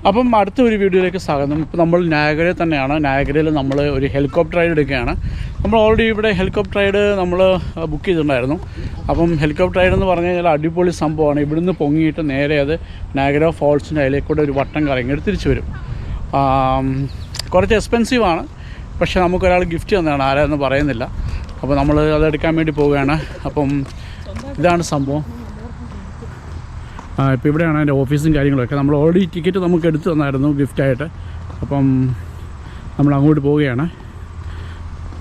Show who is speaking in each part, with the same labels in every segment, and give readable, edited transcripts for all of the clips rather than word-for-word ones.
Speaker 1: അപ്പം അടുത്ത ഒരു വീഡിയോയിലേക്ക് സ്വാഗതം. ഇപ്പോൾ നമ്മൾ നയാഗരയിൽ തന്നെയാണ്. നയാഗരയിൽ നമ്മൾ ഒരു ഹെലികോപ്റ്റർ റൈഡ് എടുക്കുകയാണ്. നമ്മൾ ഓൾറെഡി ഇവിടെ ഹെലികോപ്റ്റർ റൈഡ് നമ്മൾ ബുക്ക് ചെയ്തിട്ടുണ്ടായിരുന്നു. അപ്പം ഹെലികോപ്റ്റർ റൈഡ് എന്ന് പറഞ്ഞു കഴിഞ്ഞാൽ അടിപൊളി സംഭവമാണ്. ഇവിടുന്ന് പൊങ്ങിയിട്ട് നേരെ അത് നയാഗര ഫോൾസിൻ്റെ അതിലേക്കൂടെ ഒരു വട്ടം കറങ്ങിയിട്ട് തിരിച്ചു വരും. കുറച്ച് എക്സ്പെൻസീവാണ്, പക്ഷേ നമുക്കൊരാൾ ഗിഫ്റ്റ് തന്നതാണ്, ആരാന്ന് പറയുന്നില്ല. അപ്പോൾ നമ്മൾ അതെടുക്കാൻ വേണ്ടി പോവുകയാണ്. അപ്പം ഇതാണ് സംഭവം. ഇപ്പോൾ ഇവിടെയാണ് എൻ്റെ ഓഫീസും കാര്യങ്ങളൊക്കെ. നമ്മൾ ഓൾറെഡി ടിക്കറ്റ് നമുക്ക് എടുത്തു തന്നായിരുന്നു ഗിഫ്റ്റായിട്ട്. അപ്പം നമ്മൾ അങ്ങോട്ട് പോവുകയാണ്.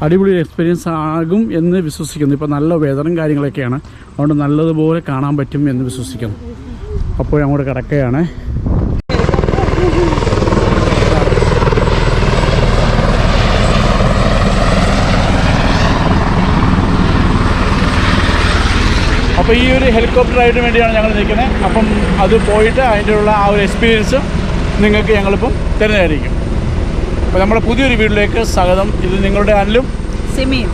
Speaker 1: അടിപൊളി എക്സ്പീരിയൻസ് ആകും എന്ന് വിശ്വസിക്കുന്നു. ഇപ്പോൾ നല്ല വെതറും കാര്യങ്ങളൊക്കെയാണ്, അതുകൊണ്ട് നല്ലതുപോലെ കാണാൻ പറ്റും എന്ന് വിശ്വസിക്കുന്നു. അപ്പോൾ അങ്ങോട്ട് കിടക്കുകയാണ്. അപ്പോൾ ഈ ഒരു ഹെലികോപ്റ്റർ റൈഡിന് വേണ്ടിയാണ് ഞങ്ങൾ നിൽക്കുന്നത്. അപ്പം അത് പോയിട്ട് അതിൻ്റെയുള്ള ആ ഒരു എക്സ്പീരിയൻസ് നിങ്ങൾക്ക് ഞങ്ങളിപ്പം തരുന്നതായിരിക്കും. അപ്പോൾ നമ്മുടെ പുതിയൊരു വീട്ടിലേക്ക് സ്വാഗതം. ഇത് നിങ്ങളുടെ അനിലും
Speaker 2: സിമിയും.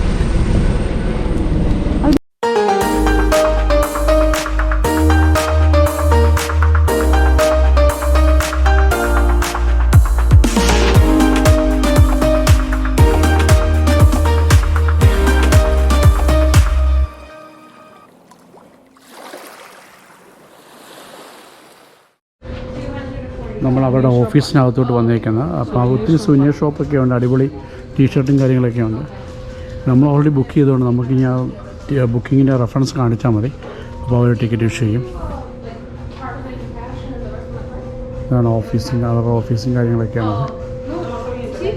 Speaker 1: നമ്മൾ അവരുടെ ഓഫീസിനകത്തോട്ട് വന്നേക്കുന്നത്. അപ്പോൾ ഒത്തിരി സുവനീർ ഷോപ്പൊക്കെ ഉണ്ട്, അടിപൊളി ടീഷർട്ടും കാര്യങ്ങളൊക്കെ ഉണ്ട്. നമ്മൾ ഓൾറെഡി ബുക്ക് ചെയ്തുകൊണ്ട് നമുക്ക് ഇനി ആ ബുക്കിങ്ങിൻ്റെ റെഫറൻസ് കാണിച്ചാൽ മതി. അപ്പോൾ അവർ ടിക്കറ്റ് ഇഷ്യൂ ചെയ്യും. ഇതാണ് അവരുടെ ഓഫീസും കാര്യങ്ങളൊക്കെയാണ്.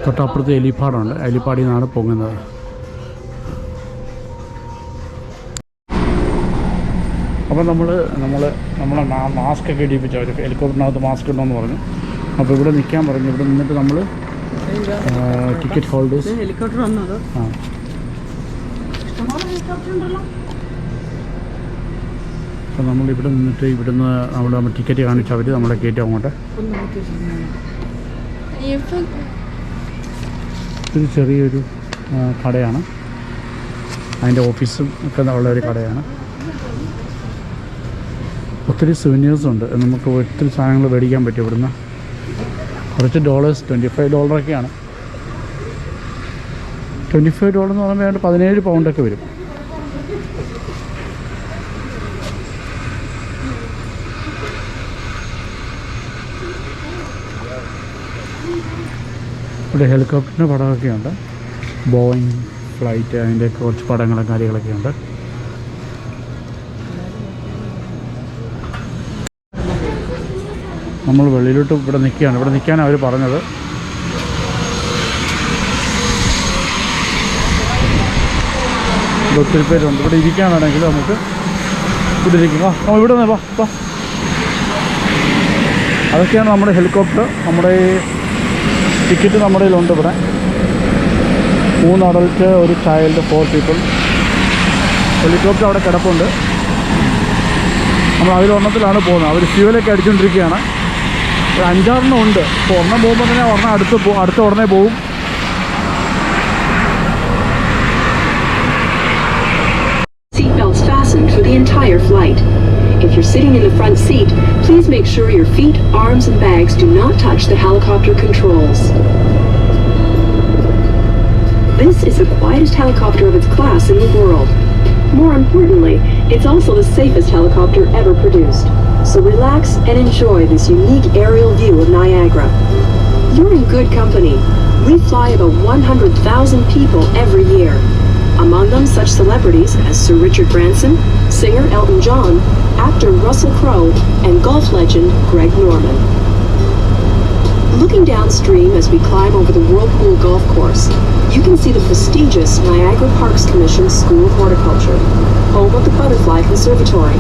Speaker 1: തൊട്ടപ്പുറത്ത് എലിപ്പാടുണ്ട്, എലിപ്പാടിൽ നിന്നാണ് പൊങ്ങുന്നത്. അപ്പോൾ നമ്മളെ മാസ്ക് ഒക്കെ ഇടിപ്പിച്ചു. അവർ ഹെലികോപ്റ്ററിനകത്ത് മാസ്ക് ഉണ്ടോയെന്ന് പറഞ്ഞു. അപ്പോൾ ഇവിടെ നിൽക്കാൻ പറഞ്ഞു. ഇവിടെ നിന്നിട്ട് നമ്മൾ ടിക്കറ്റ് ഹോൾഡേഴ്സ്
Speaker 2: ഹെലികോപ്റ്റർ വന്നത്.
Speaker 1: അപ്പോൾ നമ്മളിവിടെ നിന്നിട്ട് ഇവിടുന്ന് നമ്മൾ ടിക്കറ്റ് കാണിച്ചാൽ അവർ നമ്മളെ കയറ്റി അങ്ങോട്ട്. ഇത് ചെറിയൊരു കടയാണ്, അതിൻ്റെ ഓഫീസും ഒക്കെ ഉള്ള ഒരു കടയാണ്. ഒത്തിരി സുവനീർസ് ഉണ്ട്, നമുക്ക് ഒത്തിരി സാധനങ്ങൾ മേടിക്കാൻ പറ്റും ഇവിടുന്ന്. കുറച്ച് $25 $25 എന്ന് പറയുമ്പോൾ ഏതാണ്ട് 17 പൗണ്ടൊക്കെ വരും. ഇവിടെ ഹെലികോപ്റ്ററിൻ്റെ പടമൊക്കെ ഉണ്ട്, ബോയിങ് ഫ്ലൈറ്റ്, അതിൻ്റെ കുറച്ച് പടങ്ങളും കാര്യങ്ങളൊക്കെ ഉണ്ട്. നമ്മൾ വെളിയിലോട്ട് ഇവിടെ നിൽക്കുകയാണ്. ഇവിടെ നിൽക്കാനാണ് അവർ പറഞ്ഞത്. ഇവിടെ ഒത്തിരി പേരുണ്ട്. ഇവിടെ ഇരിക്കാൻ വേണമെങ്കിൽ നമുക്ക് ഇവിടെ ഇരിക്കുക. ഇവിടെ നിന്ന് വാ. അതൊക്കെയാണ് നമ്മുടെ ഹെലികോപ്റ്റർ. നമ്മുടെ ടിക്കറ്റ് നമ്മുടെ കയ്യിലുണ്ട്. ഇവിടെ 3 അഡൽട്ട്, ഒരു ചൈൽഡ്, 4 പീപ്പിൾ. ഹെലികോപ്റ്റർ അവിടെ കിടപ്പുണ്ട്. നമ്മൾ അതിലൊരെണ്ണത്തിലാണ് പോകുന്നത്. അവർ ഫ്യൂവലൊക്കെ അടിച്ചുകൊണ്ടിരിക്കുകയാണ്. 5-6 ഉണ്ട്. ഇപ്പോൾ ഒരെണ്ണം പോകുമ്പോൾ തന്നെ അടുത്ത ഉടനെ പോകും.
Speaker 3: Seatbelts fastened for the entire flight. If you're sitting in the front seat, please make sure your feet, arms and bags do not touch the helicopter controls. This is the quietest helicopter of its class in the world. More importantly, it's also the safest helicopter ever produced. So relax and enjoy this unique aerial view of Niagara. You're in good company. We fly about 100,000 people every year. Among them such celebrities as Sir Richard Branson, singer Elton John, actor Russell Crowe, and golf legend Greg Norman. Looking downstream as we climb over the Whirlpool Golf Course, you can see the prestigious Niagara Parks Commission School of Horticulture, home of the Butterfly Conservatory.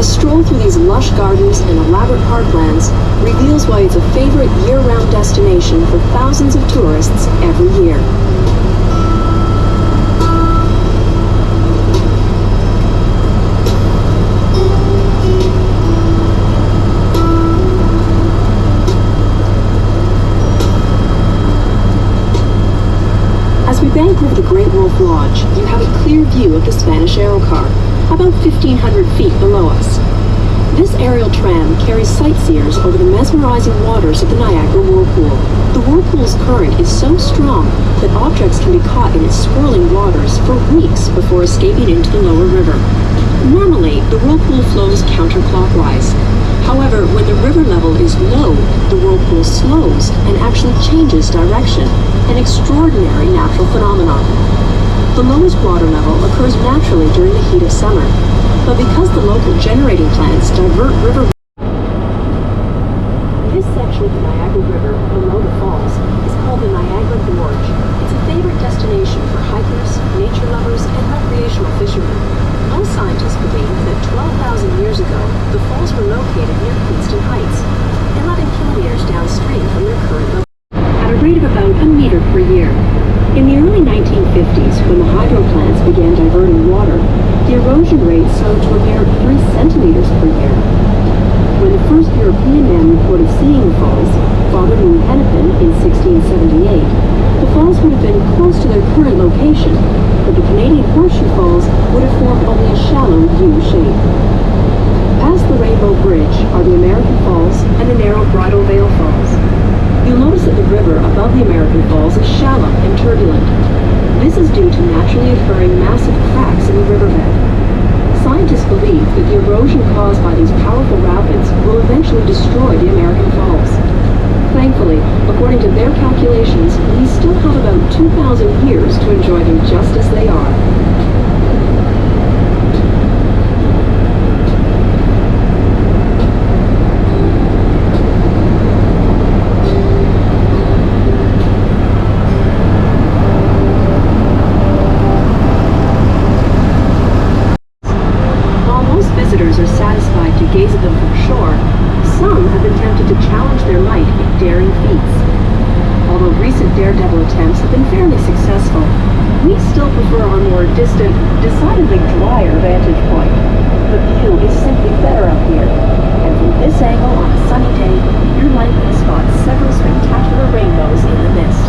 Speaker 3: A stroll through these lush gardens and elaborate parklands reveals why it's a favorite year-round destination for thousands of tourists every year. As we bank over the Great Wolf Lodge, you have a clear view of the Spanish Aerocar, about 1,500 feet below us. This aerial tram carries sightseers over the mesmerizing waters of the Niagara Whirlpool. The whirlpool's current is so strong that objects can be caught in its swirling waters for weeks before escaping into the lower river. Normally, the whirlpool flows counterclockwise. However, when the river level is low, the whirlpool slows and actually changes direction, an extraordinary natural phenomenon. The lowest water level occurs naturally during the heat of summer, but because the local generating plants divert river. This section of the Niagara River below the falls is called the Niagara Gorge. It's a favorite destination for hikers, nature lovers, and recreational fishermen. Most scientists believe that 12,000 years ago, the falls were located near Queenston Heights, 11 kilometers downstream from their current location, at a rate of about a meter per year. In the early 1950s, when the hydro plants began diverting water, the erosion rate slowed to a mere 3 centimeters per year. When the first European man reported seeing the falls, Father Moon Hennepin, in 1678, the falls would have been close to their current location, but the Canadian Horseshoe Falls would have formed only a shallow U shape. Past the Rainbow Bridge are the American Falls and the narrow Bridal Veil Falls. You'll notice that the river above the American Falls is shallow and turbulent. This is due to naturally occurring massive cracks in the riverbed. Scientists believe that the erosion caused by these powerful rapids will eventually destroy the American Falls. Thankfully, according to their calculations, we still have about 2,000 years to enjoy them just as they are. Visitors are satisfied to gaze at them from shore, some have been tempted to challenge their might in daring feats. Although recent daredevil attempts have been fairly successful, we still prefer our more distant, decidedly drier vantage point. The view is simply better up here, and from this angle on a sunny day, you're likely to spot several spectacular rainbows in the mist.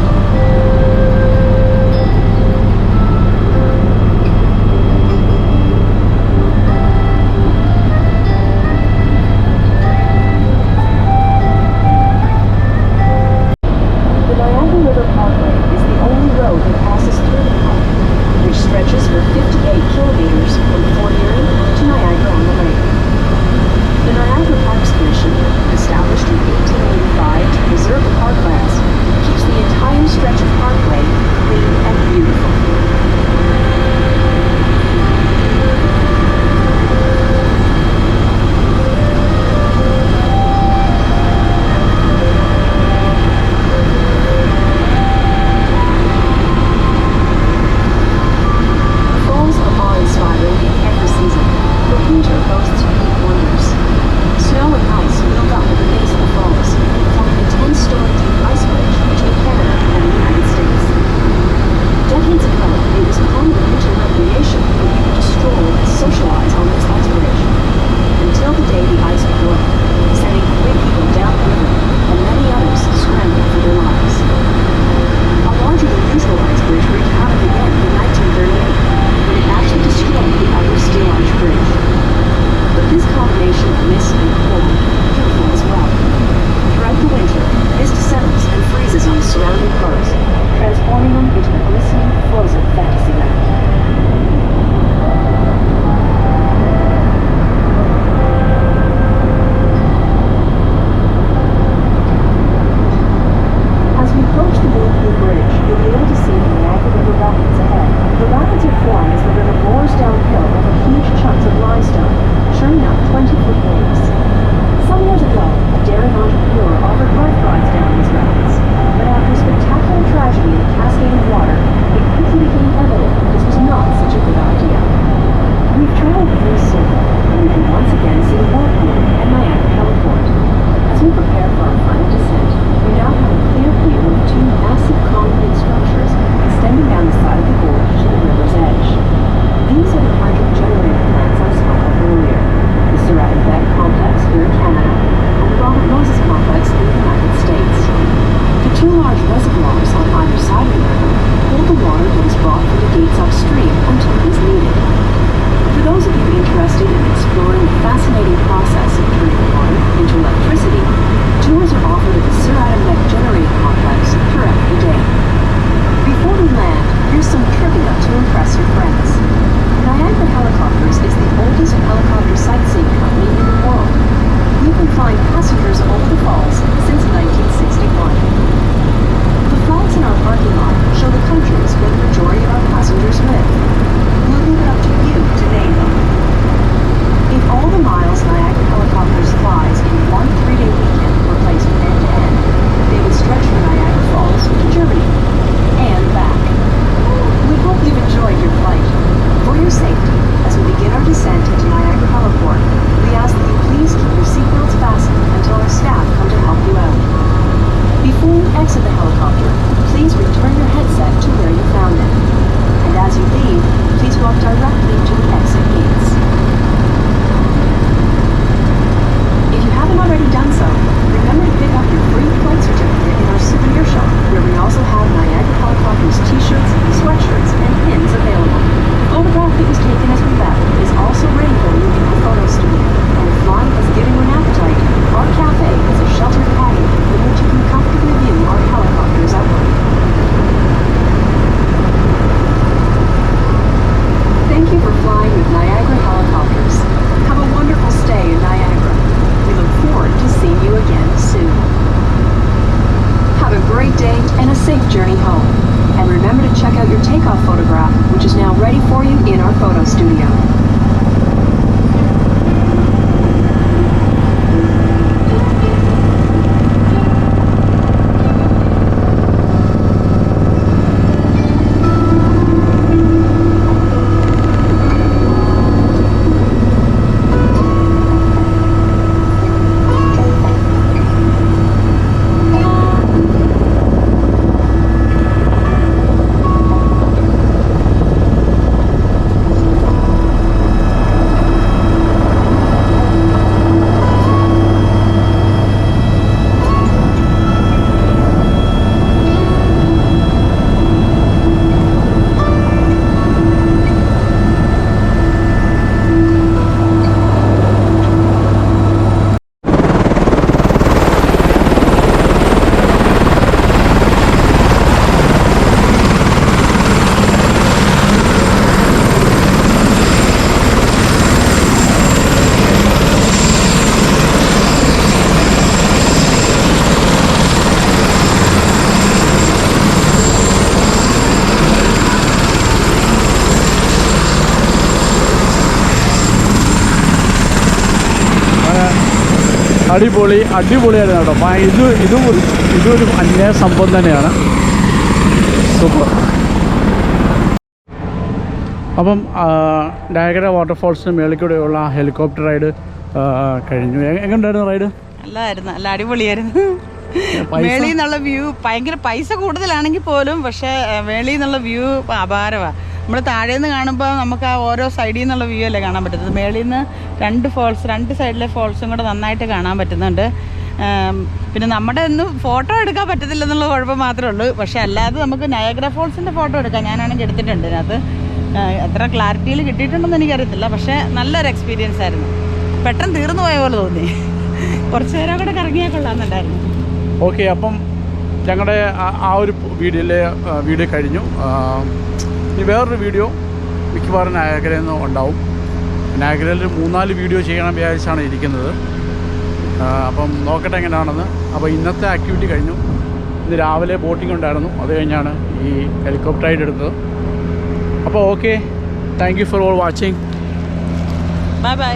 Speaker 3: Fascinating process
Speaker 1: അടിപൊളിയായിരുന്നു കേട്ടോ. ഇതൊരു അന്യ സംഭവം തന്നെയാണ്. Super. അപ്പം നയാഗര വാട്ടർഫാൾസിന് മേളിൽ കൂടെയുള്ള helicopter ride കഴിഞ്ഞു. എങ്ങനെയുണ്ടായിരുന്നു റൈഡ്?
Speaker 2: നല്ലതായിരുന്നു, നല്ല അടിപൊളിയായിരുന്നു. മേളിൽ നിന്നുള്ള വ്യൂ ഭയങ്കര പൈസ കൂടുതലാണെങ്കിൽ പോലും, പക്ഷേ മേളിൽ നിന്നുള്ള വ്യൂ അപാരമാണ്. നമ്മൾ താഴെ നിന്ന് കാണുമ്പോൾ നമുക്ക് ആ ഓരോ സൈഡിൽ നിന്നുള്ള വ്യൂ അല്ലേ കാണാൻ പറ്റുന്നത്. മേളിൽ നിന്ന് രണ്ട് സൈഡിലെ ഫോൾസും കൂടെ നന്നായിട്ട് കാണാൻ പറ്റുന്നുണ്ട്. പിന്നെ നമ്മുടെ ഒന്നും ഫോട്ടോ എടുക്കാൻ പറ്റത്തില്ലെന്നുള്ള കുഴപ്പം മാത്രമേ ഉള്ളൂ. പക്ഷേ അല്ലാതെ നമുക്ക് നയാഗര ഫോൾസിൻ്റെ ഫോട്ടോ എടുക്കാം. ഞാനാണെങ്കിൽ എടുത്തിട്ടുണ്ട്. അതിനകത്ത് എത്ര ക്ലാരിറ്റിയിൽ കിട്ടിയിട്ടുണ്ടെന്ന് എനിക്കറിയത്തില്ല. പക്ഷേ നല്ലൊരു എക്സ്പീരിയൻസ് ആയിരുന്നു. പെട്ടെന്ന് തീർന്നു പോയ പോലെ തോന്നി. കുറച്ച് നേരം കൂടെ കറങ്ങിയാൽ കൊള്ളാമെന്നുണ്ടായിരുന്നു.
Speaker 1: ഓക്കെ, അപ്പം ഞങ്ങളുടെ ആ ഒരു വീഡിയോ കഴിഞ്ഞു. ഇനി വേറൊരു വീഡിയോ മിക്കവാറും നയാഗരയിൽ നിന്ന് ഉണ്ടാവും. നയാഗരയിൽ 3-4 വീഡിയോ ചെയ്യണം വിചാരിച്ചാണ് ഇരിക്കുന്നത്. അപ്പം നോക്കട്ടെ എങ്ങനെയാണെന്ന്. അപ്പോൾ ഇന്നത്തെ ആക്ടിവിറ്റി കഴിഞ്ഞു. ഇന്ന് രാവിലെ ബോട്ടിംഗ് ഉണ്ടായിരുന്നു. അത് കഴിഞ്ഞാണ് ഈ ഹെലികോപ്റ്റർ റൈഡ് എടുത്തത്. അപ്പോൾ okay, thank you for all watching.
Speaker 2: Bye bye.